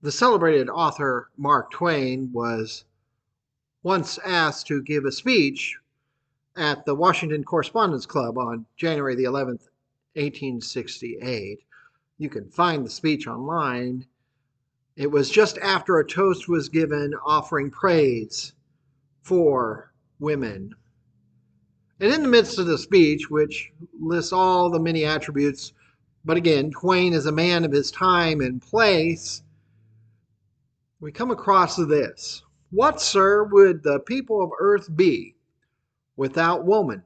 The celebrated author Mark Twain was once asked to give a speech at the Washington Correspondence Club on January the 11th, 1868. You can find the speech online. It was just after a toast was given offering praise for women. And in the midst of the speech, which lists all the many attributes, but again, Twain is a man of his time and place, we come across this. What, sir, would the people of earth be without woman?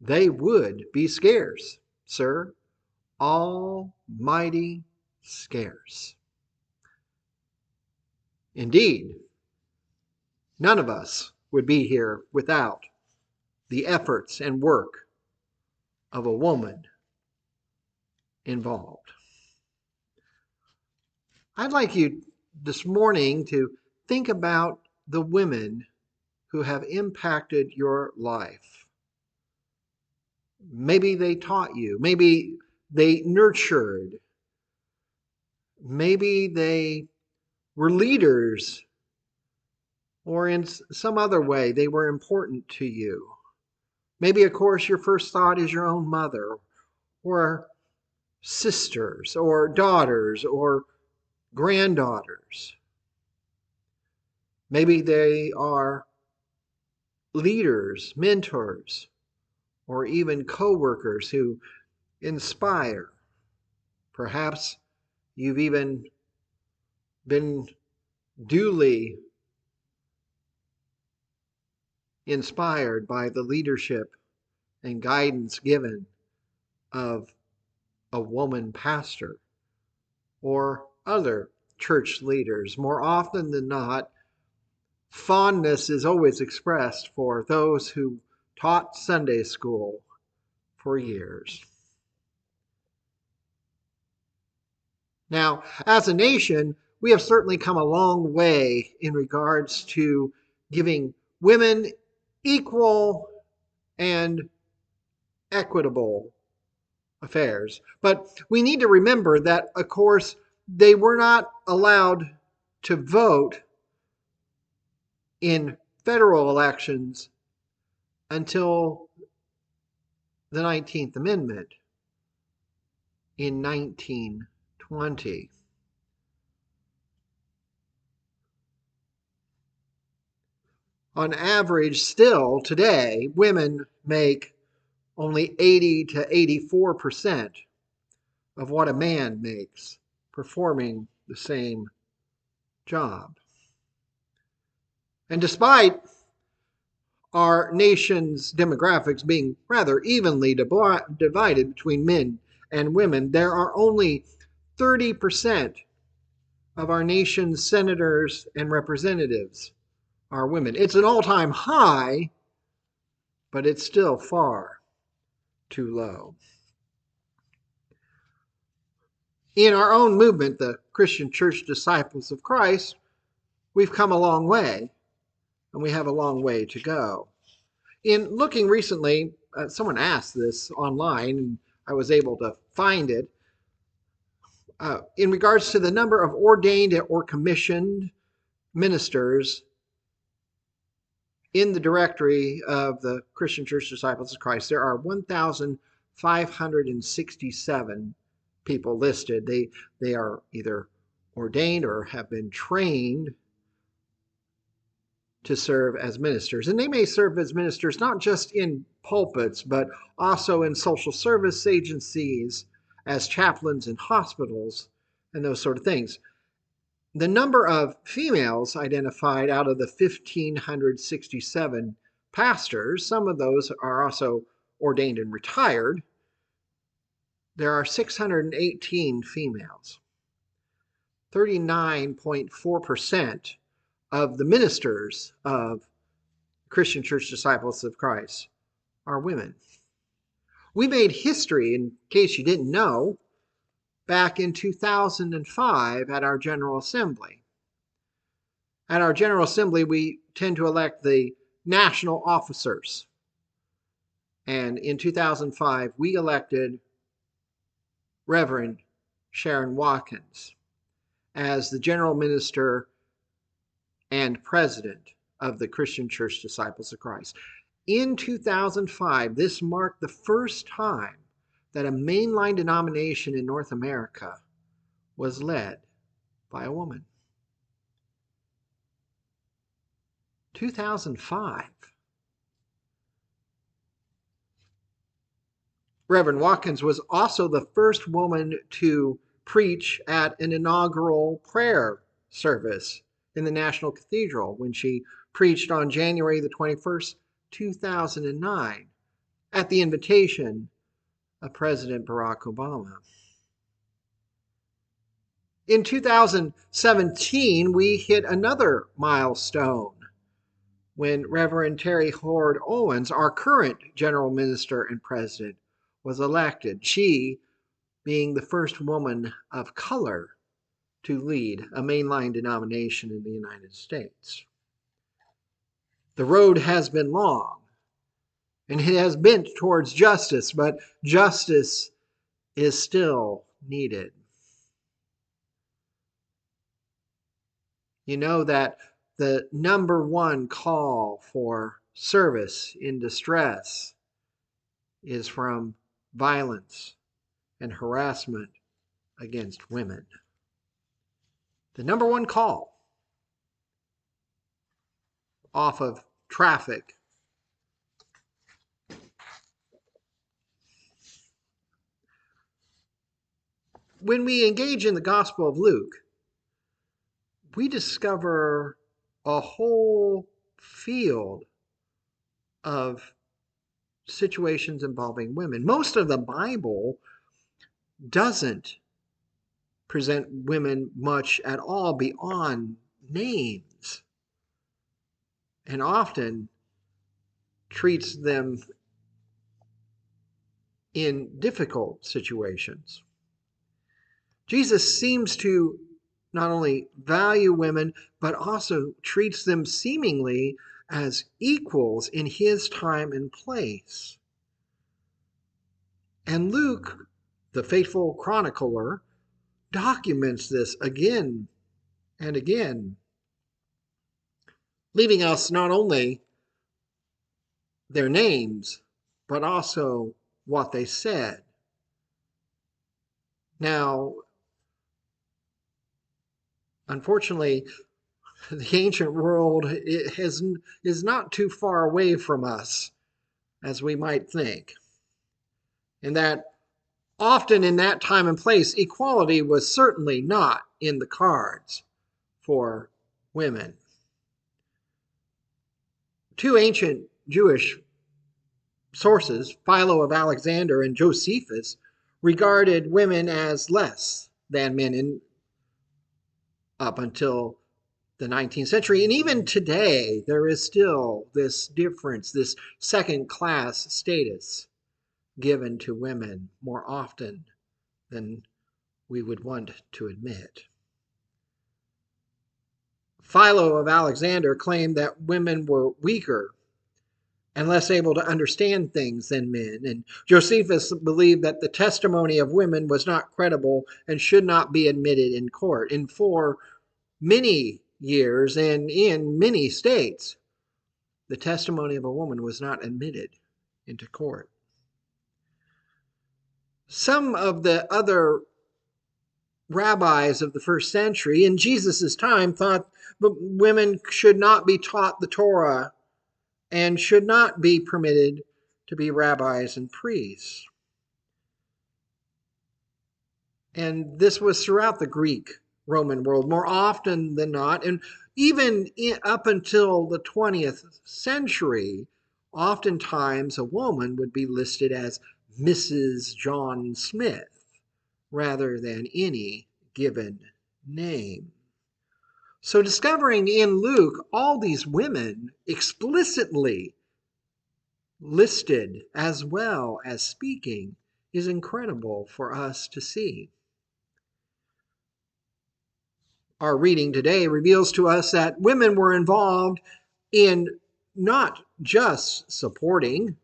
They would be scarce, sir, almighty scarce. Indeed, none of us would be here without the efforts and work of a woman involved. I'd like you this morning to think about the women who have impacted your life. Maybe they taught you. Maybe they nurtured. Maybe they were leaders, or in some other way they were important to you. Maybe, of course, your first thought is your own mother, or sisters, or daughters, or granddaughters. Maybe they are leaders, mentors, or even co-workers who inspire. Perhaps you've even been duly inspired by the leadership and guidance given of a woman pastor or other church leaders. More often than not, fondness is always expressed for those who taught Sunday school for years. Now, as a nation, we have certainly come a long way in regards to giving women equal and equitable affairs. But we need to remember that, of course, they were not allowed to vote in federal elections until the 19th Amendment in 1920. On average, still today, women make only 80 to 84% of what a man makes performing the same job. And despite our nation's demographics being rather evenly divided between men and women, there are only 30% of our nation's senators and representatives are women. It's an all-time high, but it's still far too low. In our own movement, the Christian Church Disciples of Christ, we've come a long way, and we have a long way to go. In looking recently, someone asked this online, and I was able to find it. In regards to the number of ordained or commissioned ministers in the directory of the Christian Church Disciples of Christ, there are 1,567 people listed. They are either ordained or have been trained to serve as ministers. And they may serve as ministers not just in pulpits, but also in social service agencies, as chaplains in hospitals, and those sort of things. The number of females identified out of the 1,567 pastors, some of those are also ordained and retired, there are 618 females. 39.4% of the ministers of Christian Church Disciples of Christ are women. We made history, in case you didn't know, back in 2005 at our General Assembly. At our General Assembly, we tend to elect the national officers. And in 2005, we elected Reverend Sharon Watkins. as the general minister and president of the Christian Church Disciples of Christ. In 2005, this marked the first time that a mainline denomination in North America was led by a woman. 2005. Reverend Watkins was also the first woman to preach at an inaugural prayer service in the National Cathedral when she preached on January the 21st, 2009, at the invitation of President Barack Obama. In 2017, we hit another milestone when Reverend Terry Hord Owens, our current general minister and president, was elected, she being the first woman of color to lead a mainline denomination in the United States. The road has been long, and it has bent towards justice, but justice is still needed. You know that the number one call for service in distress is from violence and harassment against women. The number one call off of traffic. When we engage in the Gospel of Luke, we discover a whole field of situations involving women. Most of the Bible doesn't present women much at all beyond names, and often treats them in difficult situations. Jesus seems to not only value women, but also treats them seemingly as equals in his time and place. And Luke, the faithful chronicler, documents this again and again, leaving us not only their names, but also what they said. Now, unfortunately, the ancient world is not too far away from us as we might think. And that often in that time and place, equality was certainly not in the cards for women. Two ancient Jewish sources, Philo of Alexander and Josephus, regarded women as less than men up until the 19th century. And even today, there is still this difference, this second-class status given to women more often than we would want to admit. Philo of Alexander claimed that women were weaker and less able to understand things than men. And Josephus believed that the testimony of women was not credible and should not be admitted in court. And for many years and in many states, the testimony of a woman was not admitted into court. Some of the other rabbis of the first century in Jesus' time thought that women should not be taught the Torah and should not be permitted to be rabbis and priests. And this was throughout the Greek-Roman world more often than not. And even up until the 20th century, oftentimes a woman would be listed as Mrs. John Smith rather than any given name. So discovering in Luke all these women explicitly listed as well as speaking is incredible for us to see. Our reading today reveals to us that women were involved in not just supporting,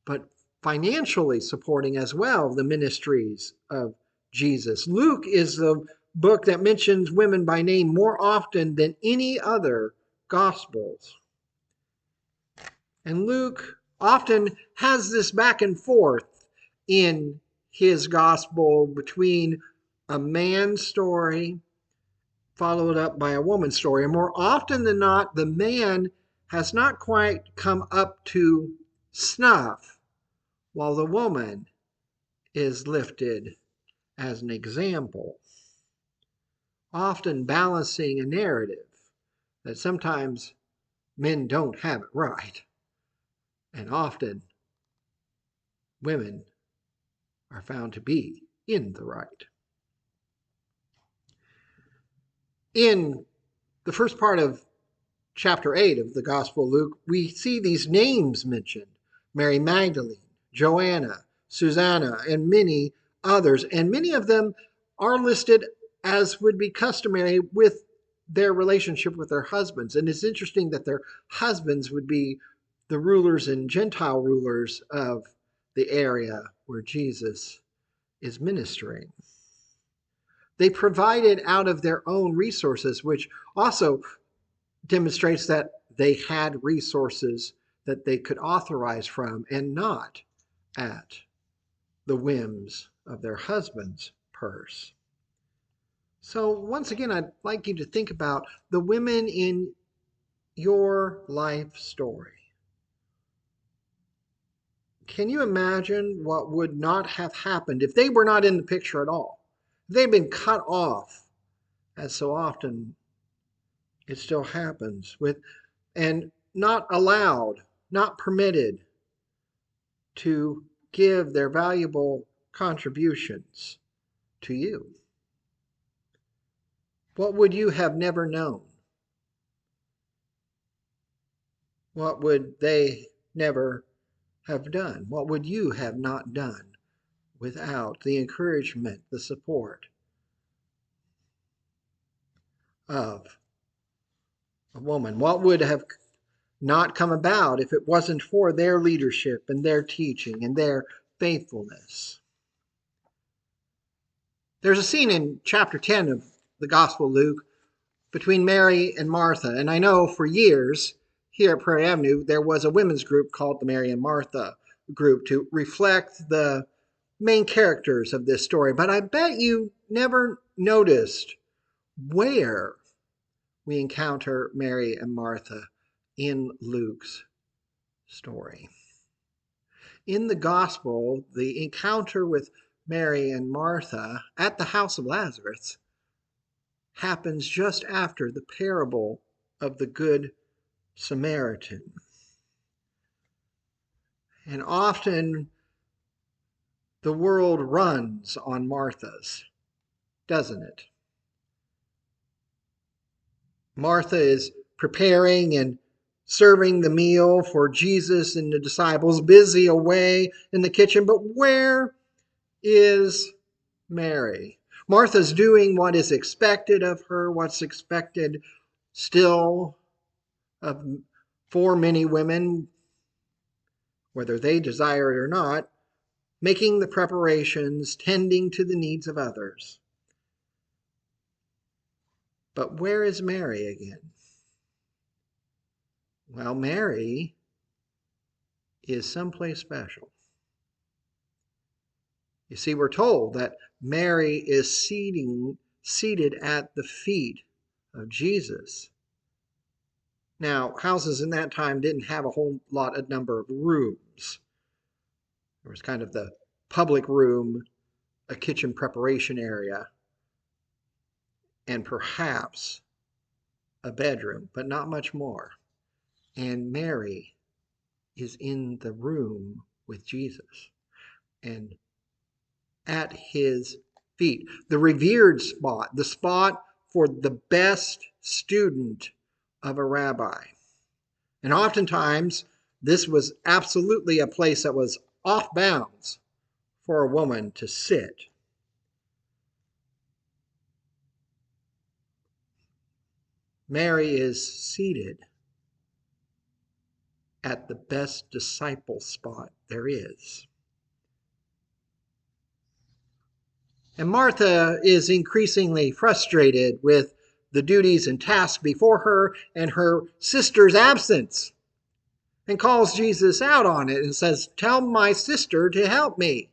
but financially supporting as well the ministries of Jesus. Luke is the book that mentions women by name more often than any other Gospels. And Luke often has this back and forth in his Gospel between a man's story followed up by a woman's story. And more often than not, the man has not quite come up to snuff, while the woman is lifted as an example, often balancing a narrative that sometimes men don't have it right, and often women are found to be in the right. In the first part of chapter 8 of the Gospel of Luke, we see these names mentioned: Mary Magdalene, Joanna, Susanna, and many others. And many of them are listed, as would be customary, with their relationship with their husbands. And it's interesting that their husbands would be the rulers and Gentile rulers of the area where Jesus is ministering. They provided out of their own resources, which also demonstrates that they had resources that they could authorize from and not at the whims of their husband's purse. So once again, I'd like you to think about the women in your life story. Can you imagine what would not have happened if they were not in the picture at all? If they'd been cut off, as so often it still happens, and not allowed, not permitted to give their valuable contributions to you. What would you have never known? What would they never have done? What would you have not done without the encouragement, the support of a woman? What would have not come about if it wasn't for their leadership and their teaching and their faithfulness? There's a scene in chapter 10 of the Gospel of Luke between Mary and Martha. And I know for years here at Prairie Avenue, there was a women's group called the Mary and Martha group to reflect the main characters of this story. But I bet you never noticed where we encounter Mary and Martha in Luke's story. In the gospel, the encounter with Mary and Martha at the house of Lazarus happens just after the parable of the Good Samaritan. And often the world runs on Marthas, doesn't it? Martha is preparing and serving the meal for Jesus and the disciples, busy away in the kitchen. But where is Mary? Martha's doing what is expected of her, what's expected still of, for many women, whether they desire it or not, making the preparations, tending to the needs of others. But where is Mary again? Well, Mary is someplace special. You see, we're told that Mary is seated at the feet of Jesus. Now, houses in that time didn't have a whole lot of number of rooms. There was kind of the public room, a kitchen preparation area, and perhaps a bedroom, but not much more. And Mary is in the room with Jesus and at his feet, the revered spot, the spot for the best student of a rabbi. And oftentimes, this was absolutely a place that was off bounds for a woman to sit. Mary is seated at the best disciple spot there is. And Martha is increasingly frustrated with the duties and tasks before her and her sister's absence, and calls Jesus out on it and says, "Tell my sister to help me."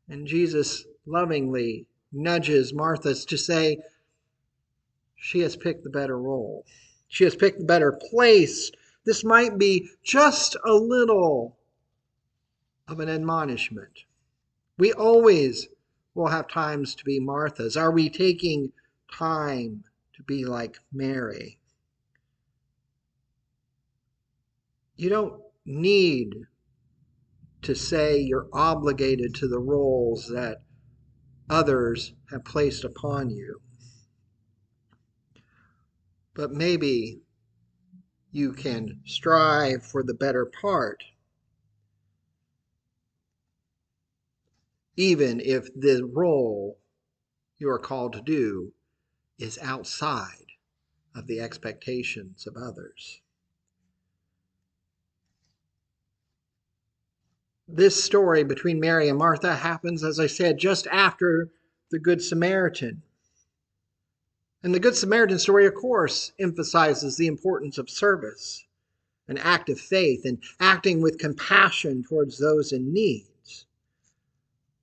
And Jesus lovingly nudges Martha to say, she has picked the better role. She has picked the better place. This might be just a little of an admonishment. We always will have times to be Marthas. Are we taking time to be like Mary? You don't need to say you're obligated to the roles that others have placed upon you. But maybe you can strive for the better part, even if the role you are called to do is outside of the expectations of others. This story between Mary and Martha happens, as I said, just after the Good Samaritan. And the Good Samaritan story, of course, emphasizes the importance of service, an act of faith, and acting with compassion towards those in need.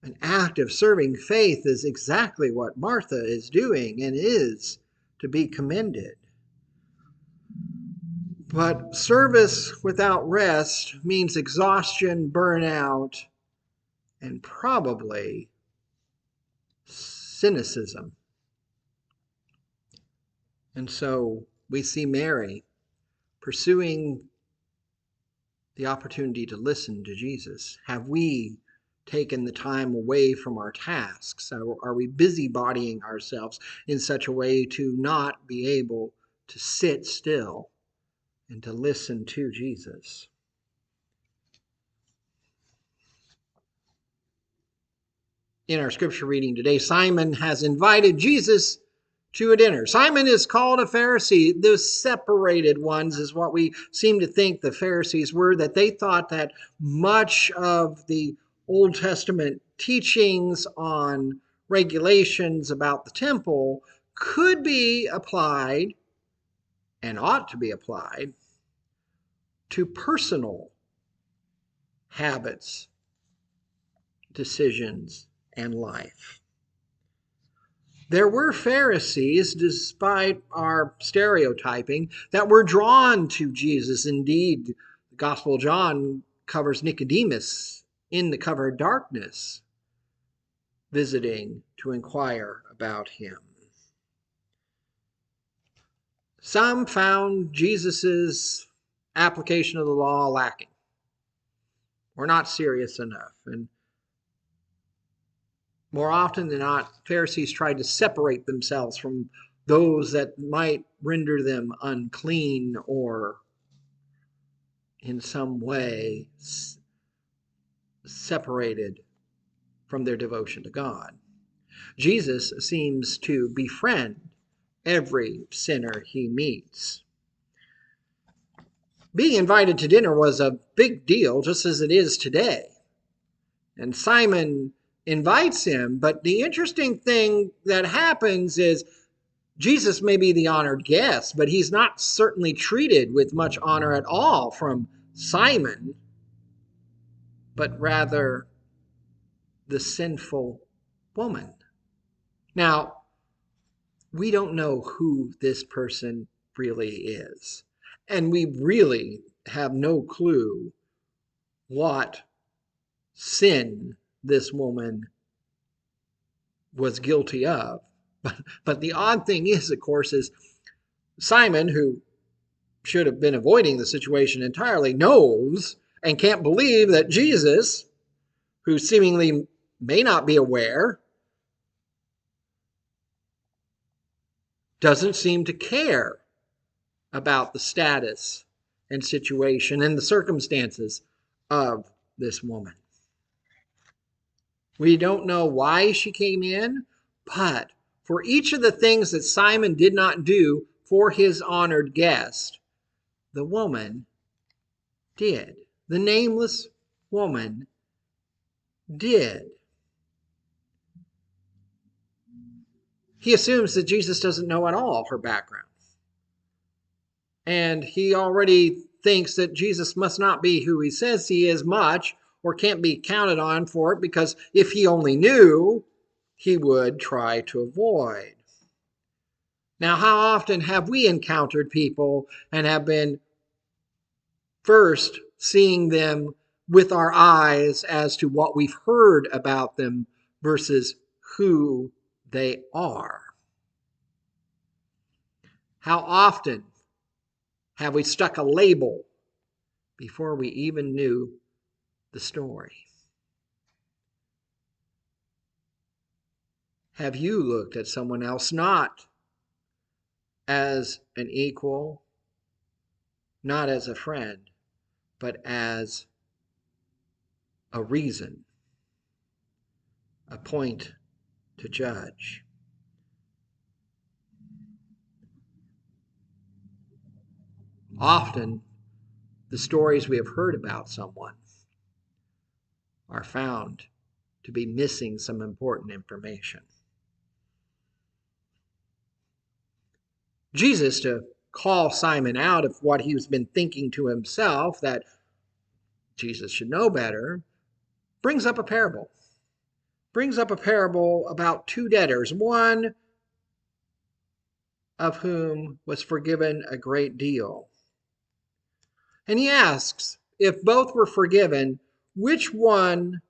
An act of serving faith is exactly what Martha is doing and is to be commended. But service without rest means exhaustion, burnout, and probably cynicism. And so we see Mary pursuing the opportunity to listen to Jesus. Have we taken the time away from our tasks? Are we busybodying ourselves in such a way to not be able to sit still and to listen to Jesus? In our scripture reading today, Simon has invited Jesus to a dinner. Simon is called a Pharisee. The separated ones is what we seem to think the Pharisees were, that they thought that much of the Old Testament teachings on regulations about the temple could be applied and ought to be applied to personal habits, decisions, and life. There were Pharisees, despite our stereotyping, that were drawn to Jesus. Indeed, the Gospel of John covers Nicodemus in the cover of darkness, visiting to inquire about him. Some found Jesus' application of the law lacking, or not serious enough. And more often than not, Pharisees tried to separate themselves from those that might render them unclean or in some way separated from their devotion to God. Jesus seems to befriend every sinner he meets. Being invited to dinner was a big deal, just as it is today. And Simon invites him, but the interesting thing that happens is Jesus may be the honored guest, but he's not certainly treated with much honor at all from Simon, but rather the sinful woman. Now, we don't know who this person really is, and we really have no clue what sin this woman was guilty of. But the odd thing is, of course, is Simon, who should have been avoiding the situation entirely, knows and can't believe that Jesus, who seemingly may not be aware, doesn't seem to care about the status and situation and the circumstances of this woman. We don't know why she came in, but for each of the things that Simon did not do for his honored guest, the woman did. The nameless woman did. He assumes that Jesus doesn't know at all her background. And he already thinks that Jesus must not be who he says he is much, or can't be counted on for it, because if he only knew, he would try to avoid. Now, how often have we encountered people and have been first seeing them with our eyes as to what we've heard about them versus who they are? How often have we stuck a label before we even knew the story? Have you looked at someone else not as an equal, not as a friend, but as a reason, a point to judge? Often, the stories we have heard about someone are found to be missing some important information. Jesus, to call Simon out of what he's been thinking to himself, that Jesus should know better, brings up a parable. Brings up a parable about two debtors, one of whom was forgiven a great deal. And he asks, if both were forgiven, which one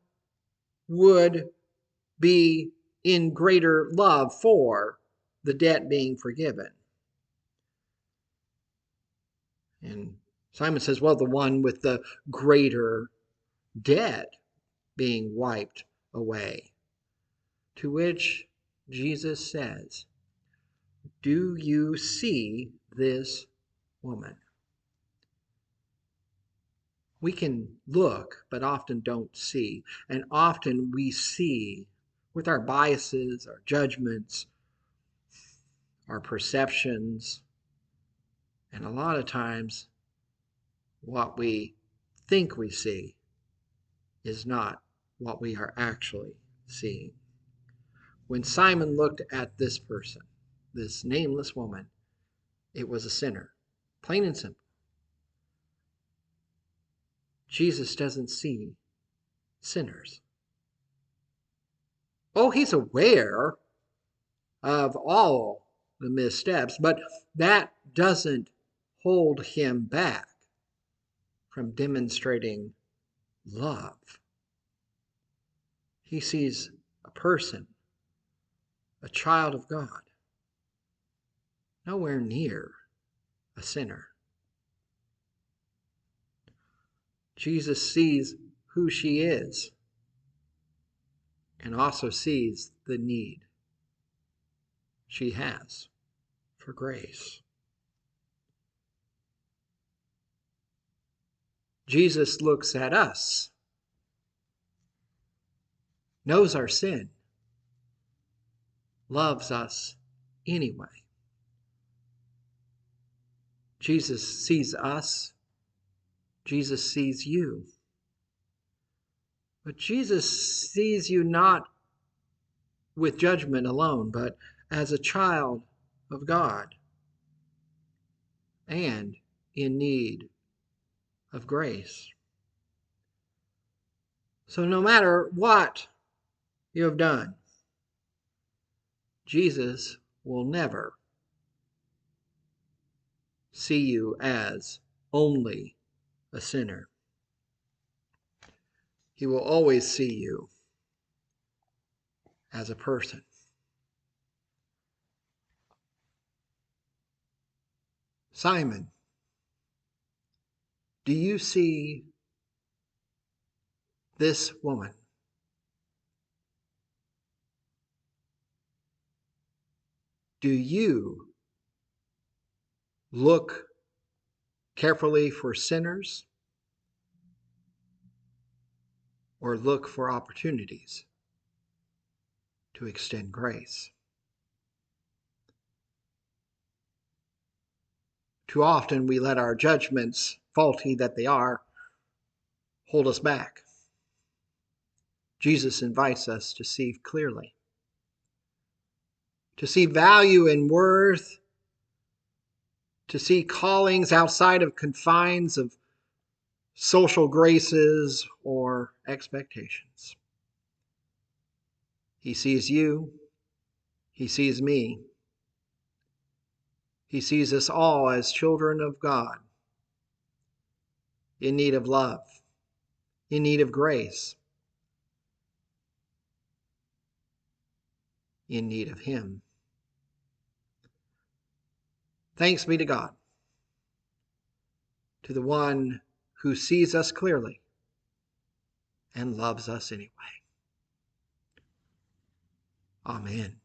would be in greater love for the debt being forgiven? And Simon says, well, the one with the greater debt being wiped away. To which Jesus says, do you see this woman? We can look, but often don't see. And often we see with our biases, our judgments, our perceptions, and a lot of times what we think we see is not what we are actually seeing. When Simon looked at this person, this nameless woman, it was a sinner, plain and simple. Jesus doesn't see sinners. Oh, he's aware of all the missteps, but that doesn't hold him back from demonstrating love. He sees a person, a child of God, nowhere near a sinner. Jesus sees who she is and also sees the need she has for grace. Jesus looks at us, knows our sin, loves us anyway. Jesus sees us. Jesus sees you. But Jesus sees you not with judgment alone, but as a child of God and in need of grace. So no matter what you have done, Jesus will never see you as only a sinner. He will always see you as a person. Simon, do you see this woman? Do you look carefully for sinners or look for opportunities to extend grace? Too often we let our judgments, faulty that they are, hold us back. Jesus invites us to see clearly, to see value and worth, to see callings outside of confines of social graces or expectations. He sees you. He sees me. He sees us all as children of God, in need of love, in need of grace, in need of Him. Thanks be to God, to the one who sees us clearly and loves us anyway. Amen.